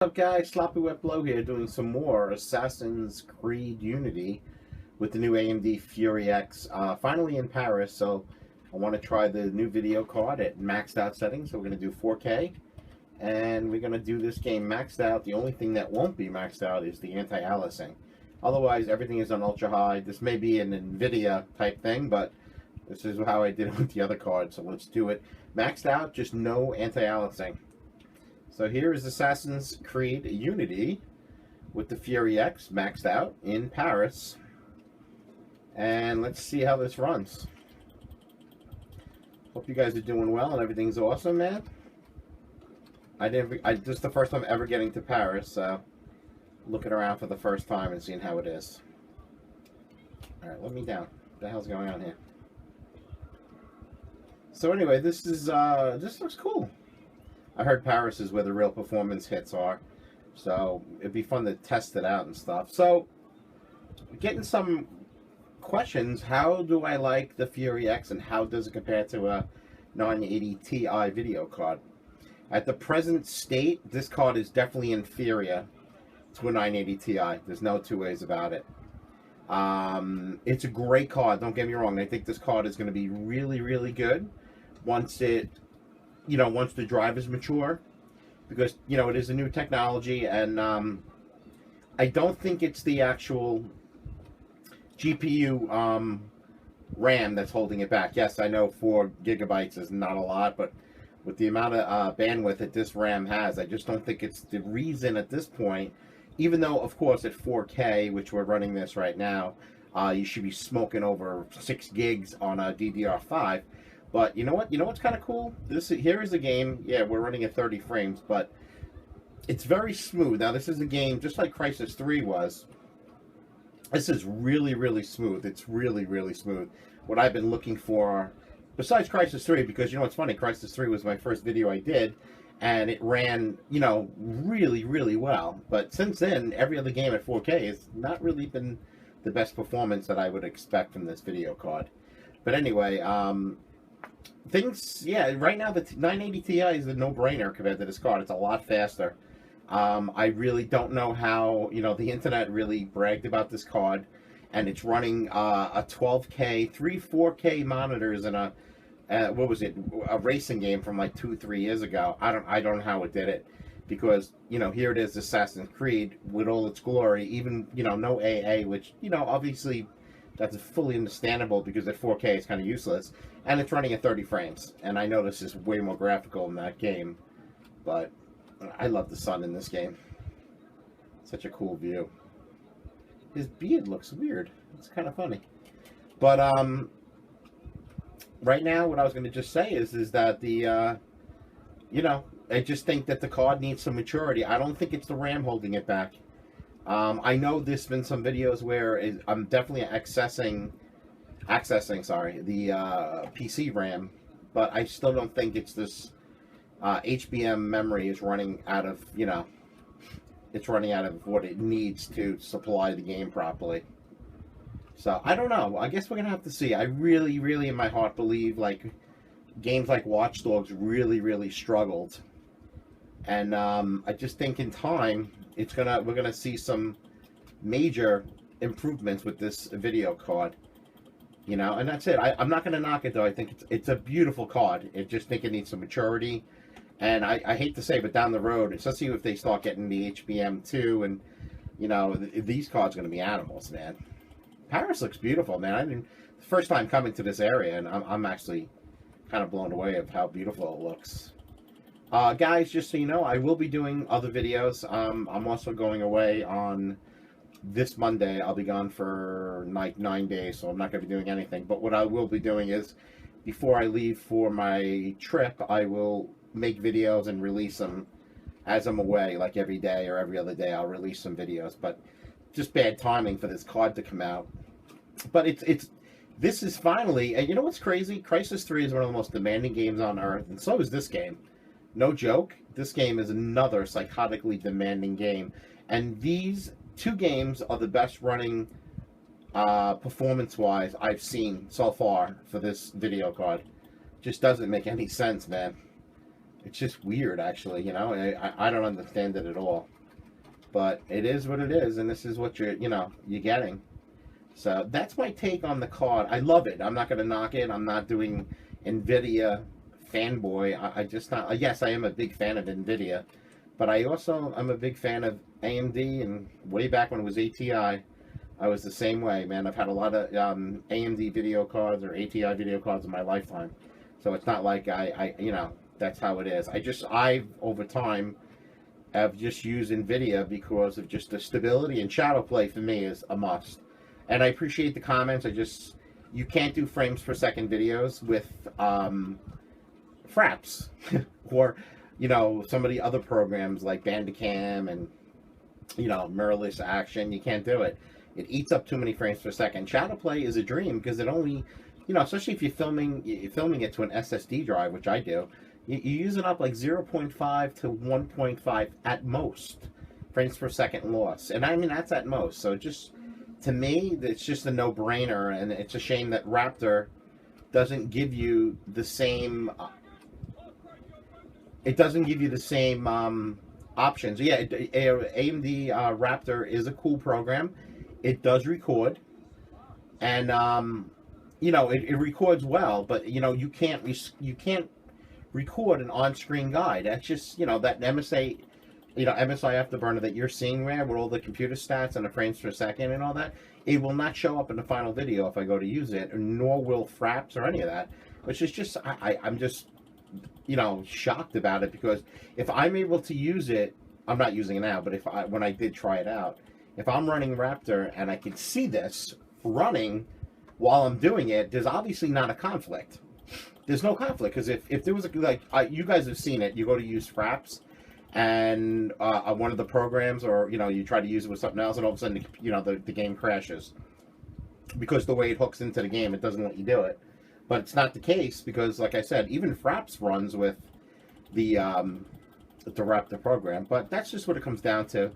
What's up guys, Sloppy Wet Blow here doing some more Assassin's Creed Unity with the new AMD Fury X, finally in Paris. So I want to try the new video card at maxed out settings. So we're going to do 4K and we're going to do this game maxed out. The only thing that won't be maxed out is the anti-aliasing. Otherwise everything is on ultra high. This may be an NVIDIA type thing, but this is how I did it with the other card. So let's do it maxed out, just no anti-aliasing. So here is Assassin's Creed Unity with the Fury X maxed out in Paris. And let's see how this runs. Hope you guys are doing well and everything's awesome, man. This is the first time ever getting to Paris, so looking around for the first time and seeing how it is. Alright, let me down. What the hell's going on here? So anyway, this looks cool. I heard Paris is where the real performance hits are, so it'd be fun to test it out and stuff. So, getting some questions, how do I like the Fury X and how does it compare to a 980 Ti video card? At the present state, this card is definitely inferior to a 980 Ti. There's no two ways about it. It's a great card, don't get me wrong. I think this card is going to be really, really good once it... once the drivers mature, because, it is a new technology, and I don't think it's the actual GPU RAM that's holding it back. Yes, I know 4 gigabytes is not a lot, but with the amount of bandwidth that this RAM has, I just don't think it's the reason at this point, even though, of course, at 4K, which we're running this right now, you should be smoking over 6 gigs on a DDR5. But you know what? You know what's kind of cool? Here is a game. Yeah, we're running at 30 frames, but it's very smooth. Now, this is a game just like Crysis 3 was. This is really, really smooth. It's really, really smooth. What I've been looking for, besides Crysis 3, because what's funny? Crysis 3 was my first video I did, and it ran, really, really well. But since then, every other game at 4K has not really been the best performance that I would expect from this video card. But anyway, right now the 980 Ti is a no-brainer compared to this card. It's a lot faster. I really don't know how, the internet really bragged about this card, and it's running a 12K, 4K monitors in a, what was it, a racing game from like 2-3 years ago. I don't know how it did it, because, here it is, Assassin's Creed, with all its glory, even, no AA, which, obviously... That's fully understandable because at 4K it's kind of useless. And it's running at 30 frames. And I know this is way more graphical in that game. But I love the sun in this game. Such a cool view. His beard looks weird. It's kind of funny. But right now what I was going to just say is that the, I just think that the card needs some maturity. I don't think it's the RAM holding it back. I know there's been some videos where I'm definitely accessing the PC RAM, but I still don't think it's this HBM memory is running out of, it's running out of what it needs to supply the game properly. So, I don't know. I guess we're going to have to see. I really, really in my heart believe, like, games like Watch Dogs really, really struggled. And I just think in time, we're gonna see some major improvements with this video card, and that's it. I'm not gonna knock it though. I think it's a beautiful card. I just think it needs some maturity, and I hate to say, but down the road, especially if they start getting the HBM2, and these cards are gonna be animals, man. Paris looks beautiful, man. The first time coming to this area, and I'm actually kind of blown away of how beautiful it looks. Guys, just so you know, I will be doing other videos. I'm also going away on this Monday. I'll be gone for like 9 days, so I'm not going to be doing anything. But what I will be doing is, before I leave for my trip, I will make videos and release them as I'm away, like every day or every other day. I'll release some videos, but just bad timing for this card to come out. But this is finally, and you know what's crazy? Crysis 3 is one of the most demanding games on Earth, and so is this game. No joke, this game is another psychotically demanding game. And these two games are the best running, performance-wise, I've seen so far for this video card. Just doesn't make any sense, man. It's just weird, actually, you know. I don't understand it at all. But it is what it is, and this is what you're getting. So that's my take on the card. I love it. I'm not going to knock it. I'm not doing NVIDIA fanboy. I just not. Yes, I am a big fan of NVIDIA, but I also am a big fan of AMD. And way back when it was ATI, I was the same way, man. I've had a lot of AMD video cards or ATI video cards in my lifetime, so it's not like I that's how it is. I've over time have just used NVIDIA because of just the stability, and shadow play for me is a must. And I appreciate the comments. You can't do frames per second videos with Fraps or some of the other programs like Bandicam and mirrorless action. You can't do it. It eats up too many frames per second. Shadow play is a dream because it only, especially if you're filming it to an SSD drive, which I do, you use it up like 0.5 to 1.5 at most frames per second loss. And I mean, that's at most. So just, to me, it's just a no-brainer, and it's a shame that Raptor doesn't give you the same. It doesn't give you the same options. Yeah, AMD Raptor is a cool program. It does record, and it records well. But you can't record an on-screen guide. That's just that MSI Afterburner that you're seeing there with all the computer stats and the frames per second and all that, it will not show up in the final video if I go to use it, nor will Fraps or any of that, which is just, I'm just, shocked about it, because if I'm able to use it, I'm not using it now, but when I did try it out, if I'm running Raptor and I can see this running while I'm doing it, there's obviously not a conflict. There's no conflict, because if there was you guys have seen it, you go to use Fraps, and one of the programs, or you try to use it with something else, and all of a sudden the game crashes because the way it hooks into the game, it doesn't let you do it. But it's not the case, because like I said, even Fraps runs with the Raptor program. But that's just what it comes down to.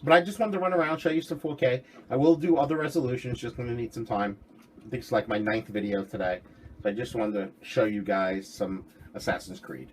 But I just wanted to run around, show you some 4K. I will do other resolutions, just going to need some time. I think it's like my 9th video today. So I just wanted to show you guys some Assassin's Creed.